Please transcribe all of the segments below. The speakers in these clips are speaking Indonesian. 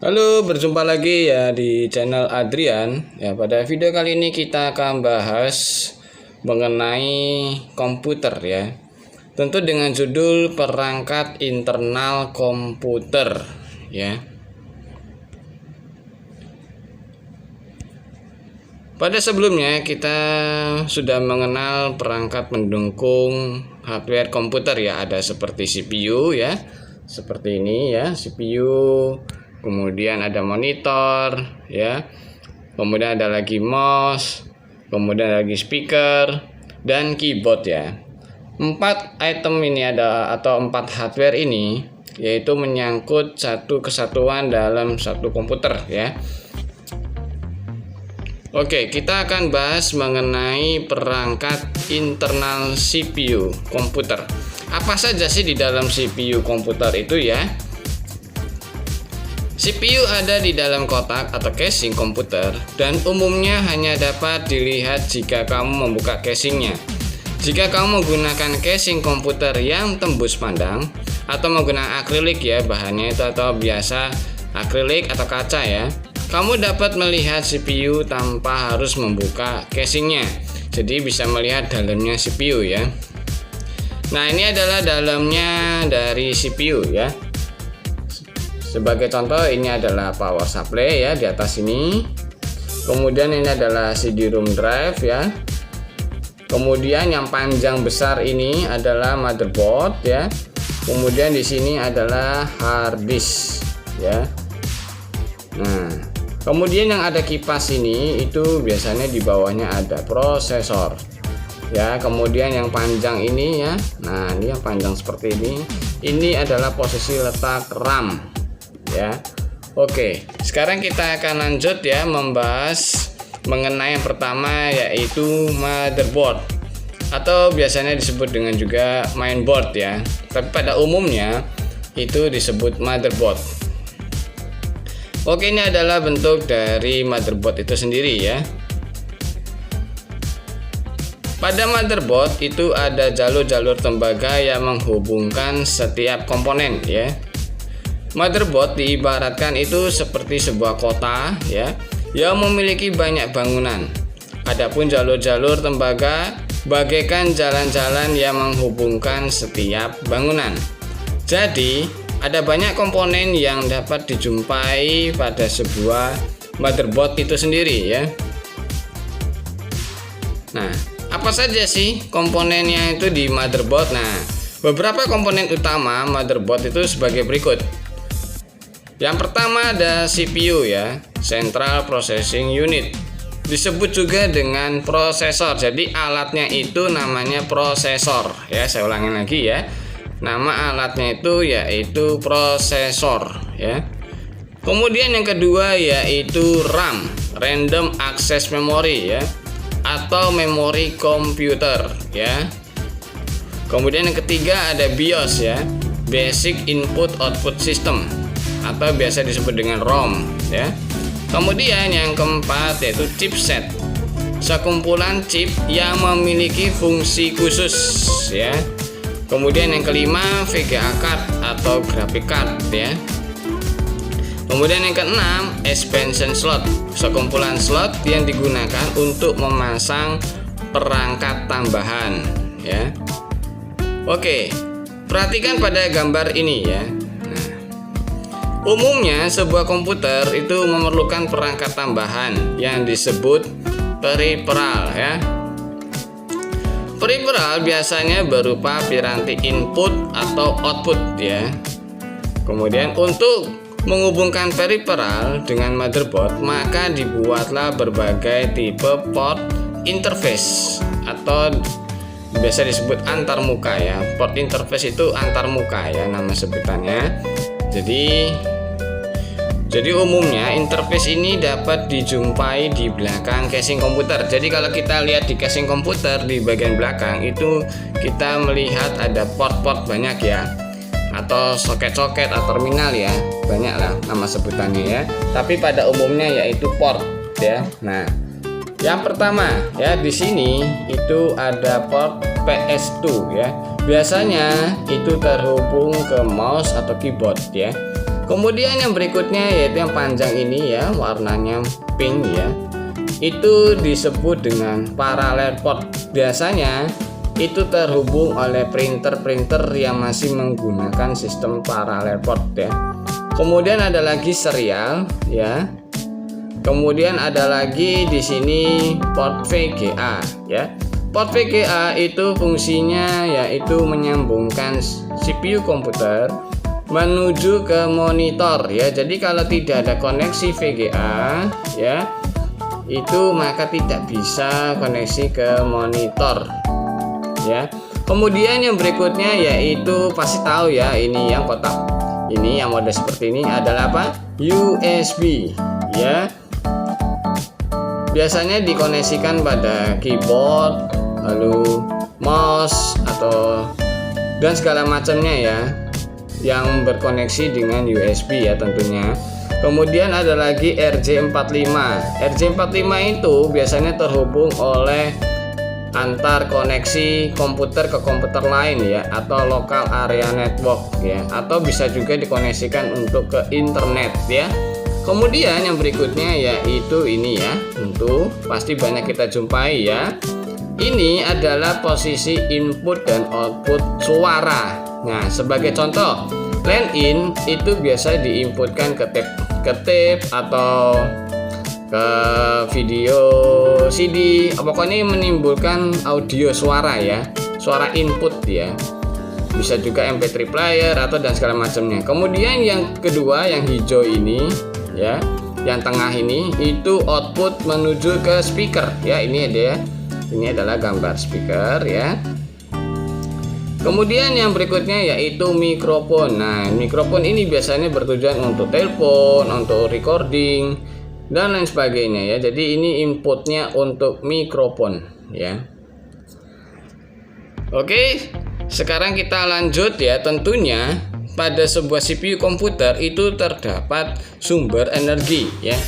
Halo, berjumpa lagi ya di channel Adrian. Ya, pada video kali ini kita akan bahas mengenai komputer ya. Tentu dengan judul perangkat internal komputer ya. Pada sebelumnya kita sudah mengenal perangkat pendukung hardware komputer ya, ada seperti CPU ya. Seperti ini ya, CPU. Kemudian ada monitor ya, kemudian ada lagi mouse, kemudian ada lagi speaker dan keyboard ya. 4 item ini atau 4 hardware ini yaitu menyangkut satu kesatuan dalam satu komputer ya. Oke, kita akan bahas mengenai perangkat internal CPU komputer. Apa saja sih di dalam CPU komputer itu ya? CPU ada di dalam kotak atau casing komputer dan umumnya hanya dapat dilihat jika kamu membuka casingnya. Jika kamu menggunakan casing komputer yang tembus pandang atau menggunakan akrilik ya, bahannya itu atau biasa akrilik atau kaca ya, kamu dapat melihat CPU tanpa harus membuka casingnya. Jadi bisa melihat dalamnya CPU ya. Nah, ini adalah dalamnya dari CPU ya. Sebagai contoh, ini adalah power supply ya di atas ini. Kemudian ini adalah CD-ROM drive ya. Kemudian yang panjang besar ini adalah motherboard ya. Kemudian di sini adalah hard disk ya. Nah, kemudian yang ada kipas ini itu biasanya di bawahnya ada prosesor. Ya, kemudian yang panjang ini ya. Nah, ini yang panjang seperti ini. Ini adalah posisi letak RAM. Ya, oke. Sekarang kita akan lanjut ya membahas mengenai yang pertama yaitu motherboard atau biasanya disebut dengan juga mainboard ya. Tapi pada umumnya itu disebut motherboard. Oke, ini adalah bentuk dari motherboard itu sendiri ya. Pada motherboard itu ada jalur-jalur tembaga yang menghubungkan setiap komponen ya. Motherboard diibaratkan itu seperti sebuah kota ya, yang memiliki banyak bangunan. Adapun jalur-jalur tembaga bagaikan jalan-jalan yang menghubungkan setiap bangunan. Jadi, ada banyak komponen yang dapat dijumpai pada sebuah motherboard itu sendiri ya. Nah, apa saja sih komponennya itu di motherboard? Nah, beberapa komponen utama motherboard itu sebagai berikut. Yang pertama ada CPU ya, Central Processing Unit. Disebut juga dengan prosesor. Jadi alatnya itu namanya prosesor ya. Saya ulangin lagi ya. Nama alatnya itu yaitu prosesor ya. Kemudian yang kedua yaitu RAM, Random Access Memory ya, atau memori komputer ya. Kemudian yang ketiga ada BIOS ya, Basic Input Output System, atau biasa disebut dengan ROM ya. Kemudian yang keempat yaitu chipset, sekumpulan chip yang memiliki fungsi khusus ya. Kemudian yang kelima VGA card atau graphic card ya. Kemudian yang keenam expansion slot, sekumpulan slot yang digunakan untuk memasang perangkat tambahan ya. Oke, perhatikan pada gambar ini ya. Umumnya sebuah komputer itu memerlukan perangkat tambahan yang disebut peripheral ya. Peripheral biasanya berupa piranti input atau output ya. Kemudian untuk menghubungkan peripheral dengan motherboard, maka dibuatlah berbagai tipe port interface atau biasa disebut antarmuka ya. Port interface itu antarmuka ya nama sebutannya. Jadi umumnya interface ini dapat dijumpai di belakang casing komputer. Jadi kalau kita lihat di casing komputer di bagian belakang itu kita melihat ada port-port banyak ya, atau soket-soket atau terminal ya, banyak lah nama sebutannya ya. Tapi pada umumnya yaitu port ya. Nah, yang pertama ya di sini itu ada port PS2 ya. Biasanya itu terhubung ke mouse atau keyboard ya. Kemudian yang berikutnya yaitu yang panjang ini ya, warnanya pink ya, itu disebut dengan parallel port. Biasanya itu terhubung oleh printer-printer yang masih menggunakan sistem parallel port ya. Kemudian ada lagi serial ya. Kemudian ada lagi di sini port VGA ya. Port VGA itu fungsinya yaitu menyambungkan CPU komputer menuju ke monitor ya. Jadi kalau tidak ada koneksi VGA ya, itu maka tidak bisa koneksi ke monitor ya. Kemudian yang berikutnya yaitu pasti tahu ya, ini yang kotak ini yang model seperti ini adalah apa? USB ya. Biasanya dikoneksikan pada keyboard, lalu mouse atau dan segala macamnya ya, yang berkoneksi dengan USB ya tentunya. Kemudian ada lagi RJ45. RJ45 itu biasanya terhubung oleh antar koneksi komputer ke komputer lain ya, atau local area network ya, atau bisa juga dikoneksikan untuk ke internet ya. Kemudian yang berikutnya yaitu ini ya, tentu pasti banyak kita jumpai ya. Ini adalah posisi input dan output suara. Nah, sebagai contoh, line in itu biasa diinputkan ke tape atau ke video CD. Pokoknya menimbulkan audio suara ya, suara input ya. Bisa juga MP3 player atau dan segala macamnya. Kemudian yang kedua yang hijau ini ya, yang tengah ini itu output menuju ke speaker ya. Ini ada ya, ini adalah gambar speaker ya. Kemudian yang berikutnya yaitu mikrofon. Nah, mikrofon ini biasanya bertujuan untuk telepon, untuk recording dan lain sebagainya ya. Jadi ini inputnya untuk mikrofon ya. Oke, sekarang kita lanjut ya. Tentunya pada sebuah CPU komputer itu terdapat sumber energi ya,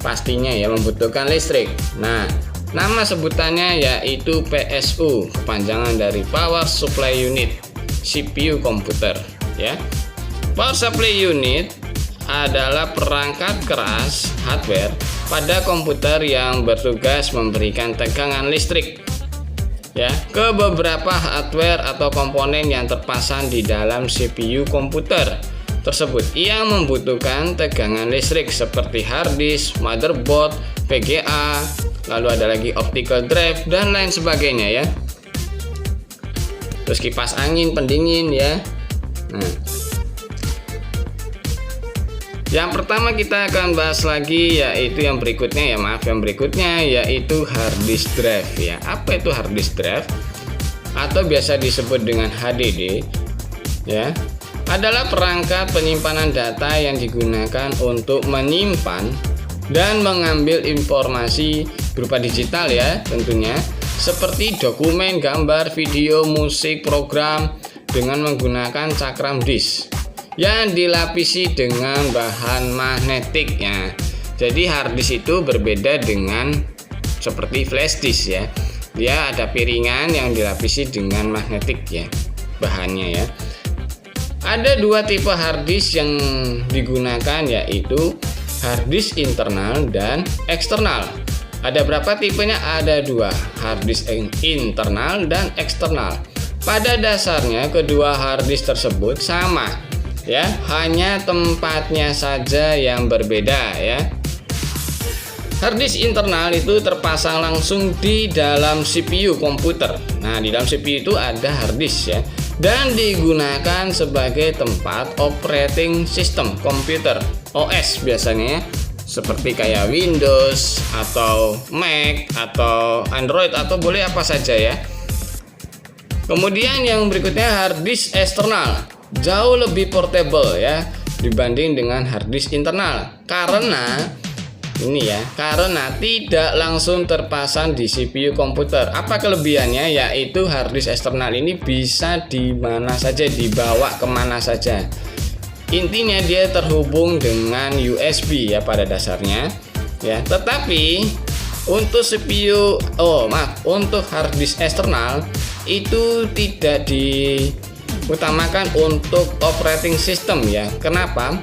pastinya ya membutuhkan listrik. Nah, nama sebutannya yaitu PSU, kepanjangan dari Power Supply Unit CPU komputer ya. Power Supply Unit adalah perangkat keras hardware pada komputer yang bertugas memberikan tegangan listrik ya ke beberapa hardware atau komponen yang terpasang di dalam CPU komputer tersebut yang membutuhkan tegangan listrik seperti hard disk, motherboard, VGA, lalu ada lagi optical drive dan lain sebagainya ya. Terus kipas angin, pendingin ya. Nah, yang pertama kita akan bahas lagi yaitu yang berikutnya ya, yang berikutnya yaitu hard disk drive ya. Apa itu hard disk drive atau biasa disebut dengan HDD ya? Adalah perangkat penyimpanan data yang digunakan untuk menyimpan dan mengambil informasi berupa digital ya tentunya, seperti dokumen, gambar, video, musik, program dengan menggunakan cakram disk yang dilapisi dengan bahan magnetiknya. Jadi hard disk itu berbeda dengan seperti flash disk ya. Dia ada piringan yang dilapisi dengan magnetik ya bahannya ya. Ada dua tipe hard disk yang digunakan yaitu hard disk internal dan eksternal. Ada berapa tipenya? Ada dua, hard disk internal dan eksternal. Pada dasarnya kedua hard disk tersebut sama ya, hanya tempatnya saja yang berbeda ya. Hard disk internal itu terpasang langsung di dalam CPU komputer. Nah, di dalam CPU itu ada hard disk ya, dan digunakan sebagai tempat operating system komputer, OS biasanya ya, seperti kayak Windows atau Mac atau Android atau boleh apa saja ya. Kemudian yang berikutnya hard disk eksternal, jauh lebih portable ya dibanding dengan hard disk internal, karena ini ya, karena tidak langsung terpasang di CPU komputer. Apa kelebihannya? Yaitu hard disk eksternal ini bisa di mana saja, dibawa kemana saja. Intinya dia terhubung dengan USB ya pada dasarnya ya. Tetapi untuk CPU, untuk hard disk eksternal itu tidak diutamakan untuk operating system ya. Kenapa?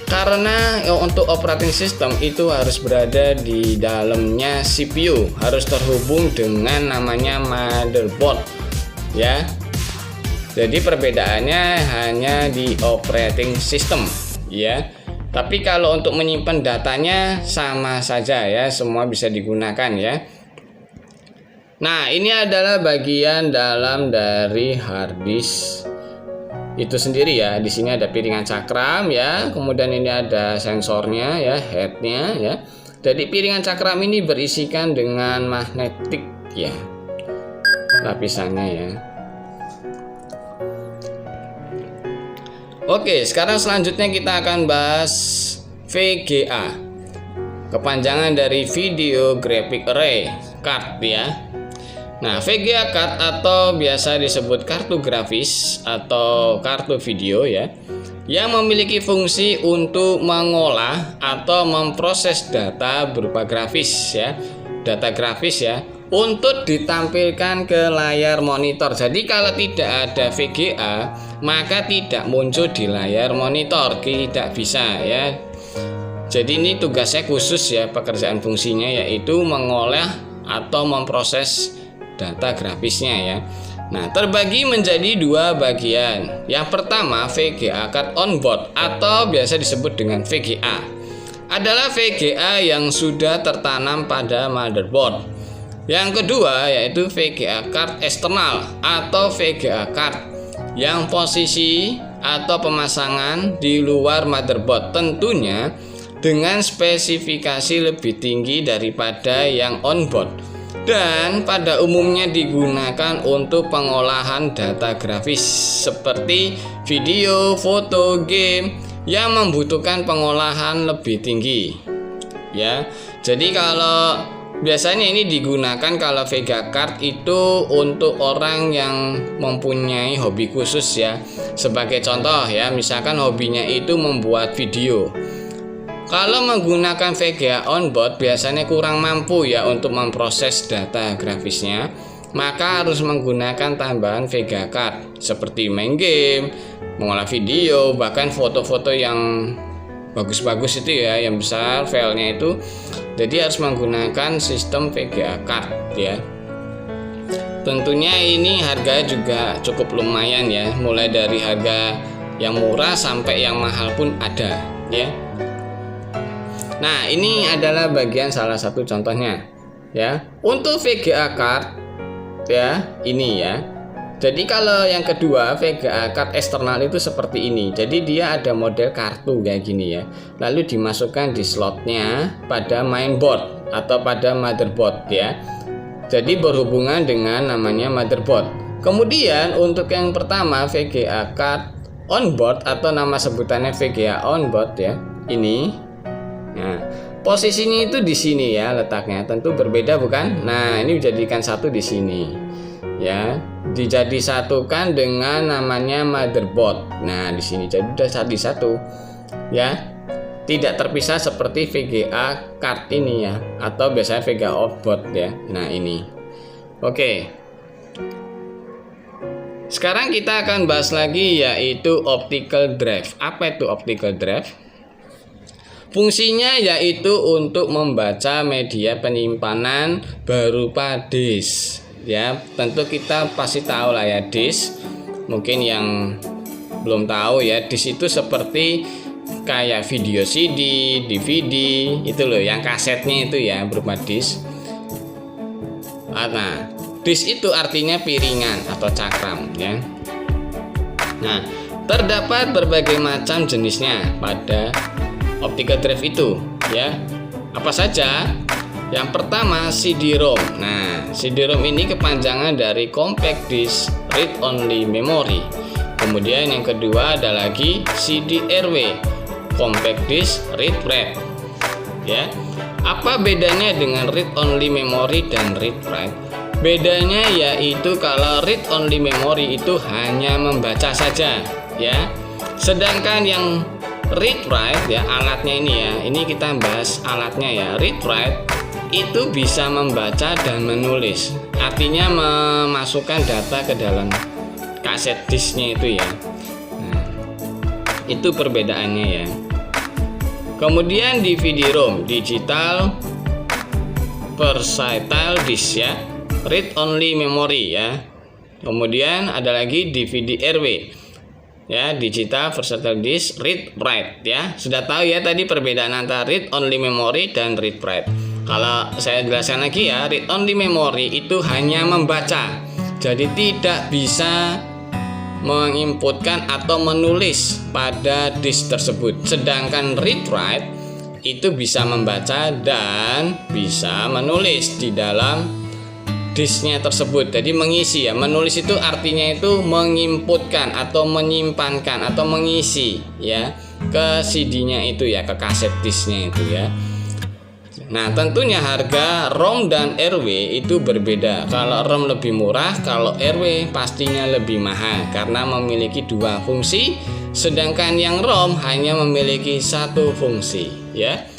Karena untuk operating system itu harus berada di dalamnya CPU, harus terhubung dengan namanya motherboard ya. Jadi perbedaannya hanya di operating system ya. Tapi kalau untuk menyimpan datanya sama saja ya, semua bisa digunakan ya. Nah, ini adalah bagian dalam dari hard disk itu sendiri ya. Di sini ada piringan cakram ya, kemudian ini ada sensornya ya, headnya ya. Jadi piringan cakram ini berisikan dengan magnetik ya, lapisannya ya. Oke, sekarang selanjutnya kita akan bahas VGA, kepanjangan dari Video Graphic Array Card ya. Nah, VGA card atau biasa disebut kartu grafis atau kartu video ya, yang memiliki fungsi untuk mengolah atau memproses data berupa grafis ya, data grafis ya, untuk ditampilkan ke layar monitor. Jadi kalau tidak ada VGA, maka tidak muncul di layar monitor, tidak bisa ya. Jadi ini tugasnya khusus ya, pekerjaan fungsinya yaitu mengolah atau memproses data grafisnya ya. Nah, terbagi menjadi dua bagian. Yang pertama, VGA card onboard atau biasa disebut dengan VGA, adalah VGA yang sudah tertanam pada motherboard. Yang kedua yaitu VGA card eksternal atau VGA card yang posisi atau pemasangan di luar motherboard, tentunya dengan spesifikasi lebih tinggi daripada yang onboard, dan pada umumnya digunakan untuk pengolahan data grafis seperti video, foto, game yang membutuhkan pengolahan lebih tinggi ya. Jadi kalau biasanya ini digunakan kalau VGA card itu untuk orang yang mempunyai hobi khusus ya. Sebagai contoh ya, misalkan hobinya itu membuat video. Kalau menggunakan VGA onboard biasanya kurang mampu ya untuk memproses data grafisnya, maka harus menggunakan tambahan VGA card seperti main game, mengolah video, bahkan foto-foto yang bagus-bagus itu ya, yang besar filenya itu. Jadi harus menggunakan sistem VGA card ya. Tentunya ini harga juga cukup lumayan ya, mulai dari harga yang murah sampai yang mahal pun ada ya. Nah, ini adalah bagian salah satu contohnya ya. Untuk VGA card ya, ini ya. Jadi kalau yang kedua VGA card eksternal itu seperti ini. Jadi dia ada model kartu kayak gini ya. Lalu dimasukkan di slotnya pada mainboard atau pada motherboard ya. Jadi berhubungan dengan namanya motherboard. Kemudian untuk yang pertama VGA card onboard atau nama sebutannya VGA onboard ya. Ini. Nah, posisinya itu di sini ya letaknya. Tentu berbeda bukan? Nah, ini dijadikan satu di sini. Ya, disatukan dengan namanya motherboard. Nah, di sini jadi sudah satu ya, tidak terpisah seperti VGA card ini ya, atau biasanya VGA onboard ya. Nah, ini oke. Sekarang kita akan bahas lagi yaitu optical drive. Apa itu optical drive? Fungsinya yaitu untuk membaca media penyimpanan berupa disk. Ya, tentu kita pasti tahu lah ya disk. Mungkin yang belum tahu ya, disk itu seperti kayak video CD, DVD, itu loh yang kasetnya itu ya berupa disk. Nah, disk itu artinya piringan atau cakram ya. Nah, terdapat berbagai macam jenisnya pada optical drive itu ya. Apa saja? Yang pertama CD-ROM. Nah, CD-ROM ini kepanjangan dari Compact Disc Read Only Memory. Kemudian yang kedua ada lagi CD-RW, Compact Disc Read Write. Ya. Apa bedanya dengan Read Only Memory dan Read Write? Bedanya yaitu kalau Read Only Memory itu hanya membaca saja ya. Sedangkan yang Read Write ya, alatnya ini ya. Ini kita bahas alatnya ya. Read Write itu bisa membaca dan menulis. Artinya memasukkan data ke dalam kaset disknya itu ya. Nah, itu perbedaannya ya. Kemudian DVD-ROM, digital versatile disk ya, read only memory ya. Kemudian ada lagi DVD-RW ya, digital versatile disk, read write ya. Sudah tahu ya tadi perbedaan antara read only memory dan read write. Kalau saya jelaskan lagi ya, read only memory itu hanya membaca, jadi tidak bisa menginputkan atau menulis pada disk tersebut. Sedangkan read write itu bisa membaca dan bisa menulis di dalam disknya tersebut. Jadi mengisi ya, menulis itu artinya itu menginputkan atau menyimpankan atau mengisi ya ke CD-nya itu ya, ke kaset disknya itu ya. Nah, tentunya harga ROM dan RW itu berbeda. Kalau ROM lebih murah, kalau RW pastinya lebih mahal karena memiliki dua fungsi, sedangkan yang ROM hanya memiliki satu fungsi ya.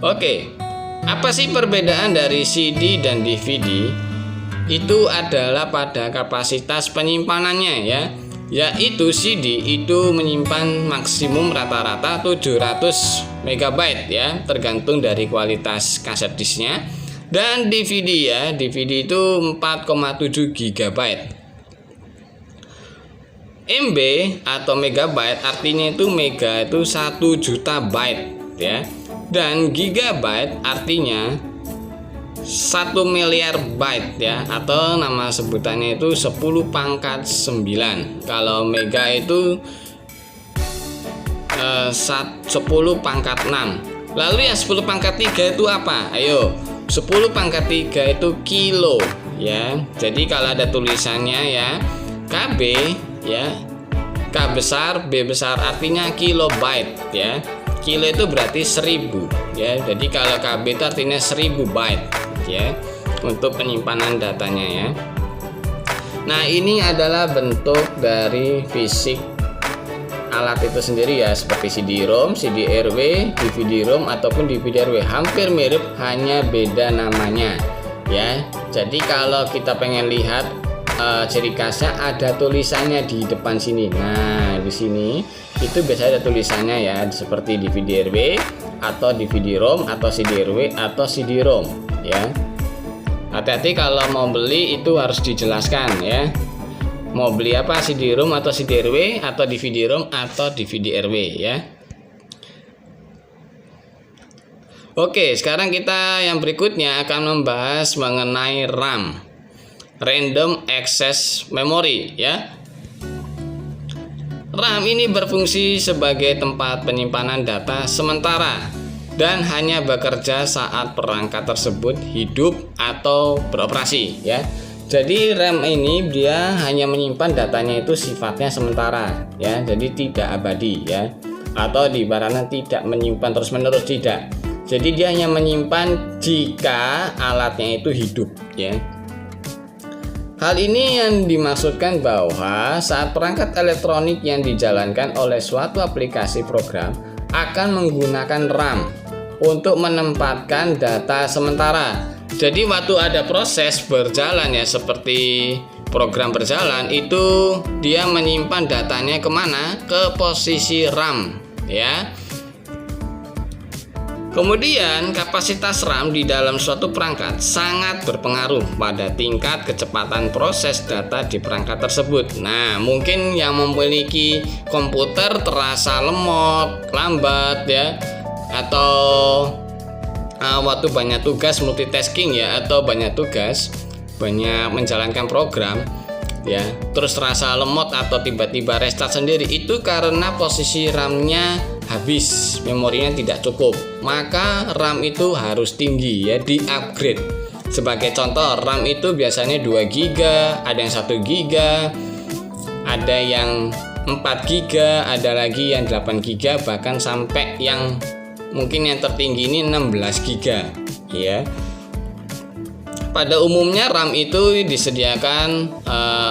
Oke, apa sih perbedaan dari CD dan DVD? Itu adalah pada kapasitas penyimpanannya ya. Yaitu CD itu menyimpan maksimum rata-rata 700 MB ya, tergantung dari kualitas kaset disknya. Dan DVD ya, DVD itu 4,7 GB. MB atau megabyte artinya itu mega itu 1 juta byte ya. Dan gigabyte artinya 1 miliar byte ya, atau nama sebutannya itu 10 pangkat 9. Kalau mega itu 10 pangkat 6. Lalu yang 10 pangkat 3 itu apa? Ayo, 10 pangkat 3 itu kilo ya. Jadi kalau ada tulisannya ya KB ya, K besar, B besar artinya kilobyte ya. Kilo itu berarti 1000 ya. Jadi kalau KB itu artinya 1000 byte ya, untuk penyimpanan datanya ya. Nah, ini adalah bentuk dari fisik alat itu sendiri ya, seperti CD-ROM, CD-RW, DVD-ROM ataupun DVD-RW. Hampir mirip, hanya beda namanya ya. Jadi kalau kita pengen lihat ciri khasnya, ada tulisannya di depan sini. Nah, di sini itu biasanya ada tulisannya ya, seperti DVD-RW atau DVD-ROM atau CD-RW atau CD-ROM ya. Hati-hati kalau mau beli itu harus dijelaskan ya. Mau beli apa, CD-ROM atau CD-RW atau DVD-ROM atau DVD-RW ya. Oke, sekarang kita yang berikutnya akan membahas mengenai RAM, Random Access Memory ya. RAM ini berfungsi sebagai tempat penyimpanan data sementara dan hanya bekerja saat perangkat tersebut hidup atau beroperasi ya. Jadi RAM ini dia hanya menyimpan datanya itu sifatnya sementara ya, jadi tidak abadi ya, atau di ibaratnya tidak menyimpan terus-menerus, tidak. Jadi dia hanya menyimpan jika alatnya itu hidup ya. Hal ini yang dimaksudkan bahwa saat perangkat elektronik yang dijalankan oleh suatu aplikasi program akan menggunakan RAM untuk menempatkan data sementara. Jadi waktu ada proses berjalan ya, seperti program berjalan, itu dia menyimpan datanya kemana? Ke posisi RAM ya. Kemudian kapasitas RAM di dalam suatu perangkat sangat berpengaruh pada tingkat kecepatan proses data di perangkat tersebut. Nah, mungkin yang memiliki komputer terasa lemot, lambat ya, atau waktu banyak tugas multitasking ya, atau banyak tugas, banyak menjalankan program ya, terus terasa lemot atau tiba-tiba restart sendiri, itu karena posisi RAM-nya habis, memorinya tidak cukup. Maka RAM itu harus tinggi ya, di upgrade. Sebagai contoh, RAM itu biasanya 2 GB, ada yang 1 GB, ada yang 4 GB, ada lagi yang 8 GB, bahkan sampai yang mungkin yang tertinggi ini 16 GB ya. Pada umumnya RAM itu disediakan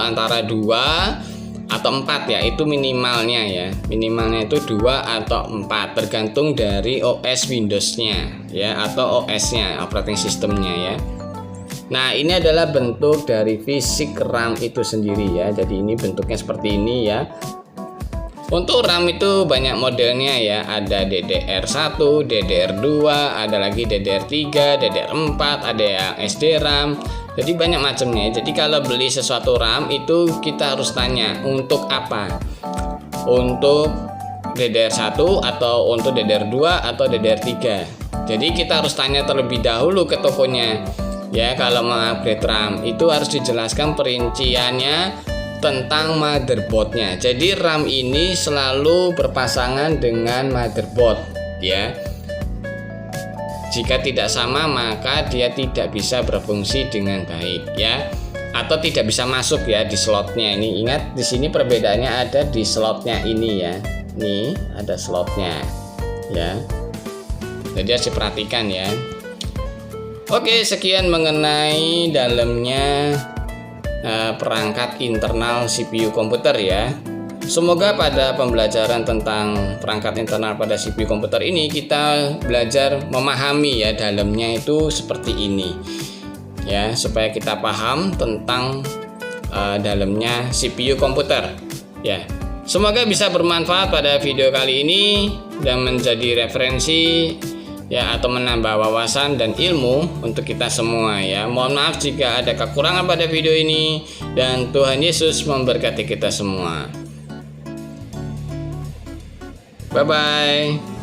antara 2 atau 4 ya, itu minimalnya ya. Minimalnya itu 2 atau 4, tergantung dari OS Windows-nya ya, atau OS-nya, operating system-nya ya. Nah, ini adalah bentuk dari fisik RAM itu sendiri ya. Jadi ini bentuknya seperti ini ya. Untuk RAM itu banyak modelnya ya, ada DDR1, DDR2, ada lagi DDR3, DDR4, ada yang SD RAM. Jadi banyak macamnya. Jadi kalau beli sesuatu RAM itu kita harus tanya untuk apa? Untuk DDR1 atau untuk DDR2 atau DDR3. Jadi kita harus tanya terlebih dahulu ke tokonya. Ya, kalau mengupgrade RAM itu harus dijelaskan perinciannya tentang motherboardnya. Jadi RAM ini selalu berpasangan dengan motherboard ya. Jika tidak sama maka dia tidak bisa berfungsi dengan baik ya, atau tidak bisa masuk ya di slotnya ini. Ingat di sini perbedaannya ada di slotnya ini ya. Nih ada slotnya ya. Jadi harus diperhatikan ya. Oke, sekian mengenai dalamnya perangkat internal CPU komputer ya. Semoga pada pembelajaran tentang perangkat internal pada CPU komputer ini kita belajar memahami ya dalamnya itu seperti ini ya, supaya kita paham tentang dalamnya CPU komputer ya. Semoga bisa bermanfaat pada video kali ini dan menjadi referensi ya, atau menambah wawasan dan ilmu untuk kita semua ya. Mohon maaf jika ada kekurangan pada video ini, dan Tuhan Yesus memberkati kita semua. Bye bye.